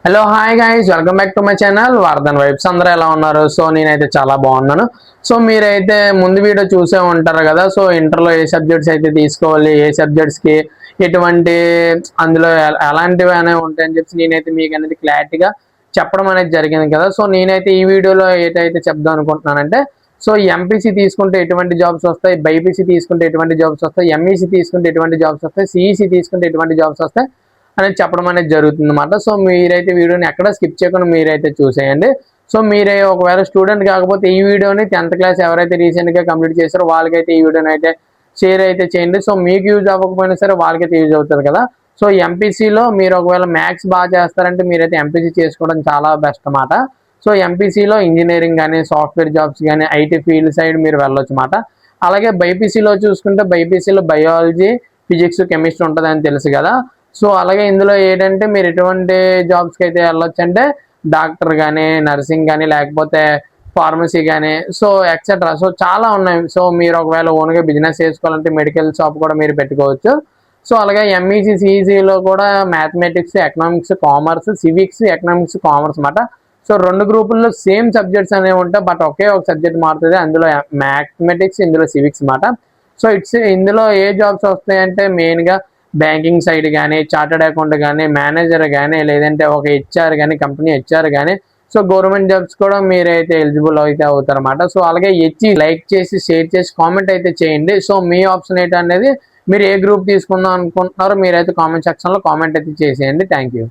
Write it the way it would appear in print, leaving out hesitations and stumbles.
Hello hi guys, welcome back to my channel Vardhan vibes. అందరూ ఎలా ఉన్నారు? సో నేనైతే చాలా బాగున్నాను. సో మీరైతే ముందు వీడియో చూసే ఉంటారు కదా. సో ఇంటర్లో ఏ సబ్జెక్ట్స్ అయితే తీసుకోవాలి, ఏ సబ్జెక్ట్స్కి ఎటువంటి అందులో ఎలాంటివి అనేవి ఉంటాయని చెప్పి నేనైతే మీకు అనేది క్లారిటీగా చెప్పడం అనేది జరిగింది కదా. సో నేనైతే ఈ వీడియోలో ఏదైతే చెప్దాం అనుకుంటున్నానంటే, సో ఎంపీసీ తీసుకుంటే ఎటువంటి జాబ్స్ వస్తాయి, బైపీసీ తీసుకుంటే ఎటువంటి జాబ్స్ వస్తాయి, ఎంఈసీ తీసుకుంటే ఎటువంటి జాబ్స్ వస్తాయి, సిఈసీ తీసుకుంటే ఎటువంటి జాబ్స్ వస్తాయి అనేది చెప్పడం అనేది జరుగుతుంది అన్నమాట. సో మీరైతే వీడియోని ఎక్కడ స్కిప్ చేయకుండా మీరైతే చూసేయండి. సో మీరే ఒకవేళ స్టూడెంట్ కాకపోతే ఈ వీడియోని 10th క్లాస్ ఎవరైతే రీసెంట్గా కంప్లీట్ చేశారో వాళ్ళకైతే ఈ వీడియోని అయితే షేర్ అయితే చేయండి. సో మీకు యూజ్ అవ్వకపోయినా సరే వాళ్ళకైతే యూజ్ అవుతుంది కదా. సో ఎంపీసీలో మీరు ఒకవేళ మ్యాథ్స్ బాగా చేస్తారంటే మీరైతే ఎంపీసీ చేసుకోవడం చాలా బెస్ట్ అన్నమాట. సో ఎంపీసీలో ఇంజనీరింగ్ కానీ, సాఫ్ట్వేర్ జాబ్స్ కానీ, ఐటీ ఫీల్డ్ సైడ్ మీరు వెళ్ళొచ్చు అన్నమాట. అలాగే బైపీసీలో చూసుకుంటే బైపీసీలో బయాలజీ, ఫిజిక్స్, కెమిస్ట్రీ ఉంటుందని తెలుసు కదా. సో అలాగే ఇందులో ఏంటంటే మీరు ఎటువంటి జాబ్స్కి అయితే వెళ్ళొచ్చు అంటే డాక్టర్ కానీ, నర్సింగ్ కానీ, లేకపోతే ఫార్మసీ కానీ, సో ఎక్సెట్రా. సో చాలా ఉన్నాయి. సో మీరు ఒకవేళ ఓన్గా బిజినెస్ చేసుకోవాలంటే మెడికల్ షాప్ కూడా మీరు పెట్టుకోవచ్చు. సో అలాగే ఎంఈసీ, సిఈసీలో కూడా mathematics, economics, commerce, civics, economics, commerce అన్నమాట. సో రెండు గ్రూపుల్లో సేమ్ సబ్జెక్ట్స్ అనేవి ఉంటాయి, బట్ ఒకే ఒక సబ్జెక్ట్ మారుతుంది. అందులో మ్యాథమెటిక్స్, ఇందులో సివిక్స్ అన్నమాట. సో ఇందులో ఏ జాబ్స్ వస్తాయంటే మెయిన్గా బ్యాంకింగ్ సైడ్ కానీ, చార్టర్డ్ అకౌంట్ కానీ, మేనేజర్ కానీ, లేదంటే ఒక హెచ్ఆర్ కానీ, కంపెనీ హెచ్ఆర్ కానీ, సో గవర్నమెంట్ జాబ్స్ కూడా మీరైతే ఎలిజిబుల్ అయితే అవుతారన్నమాట. సో అలాగే లైక్ చేసి, షేర్ చేసి, కామెంట్ అయితే చేయండి. సో మీ ఆప్షన్ ఏంటి అనేది, మీరు ఏ గ్రూప్ తీసుకుందాం అనుకుంటున్నారో మీరైతే కామెంట్ సెక్షన్లో కామెంట్ అయితే చేసేయండి. Thank you.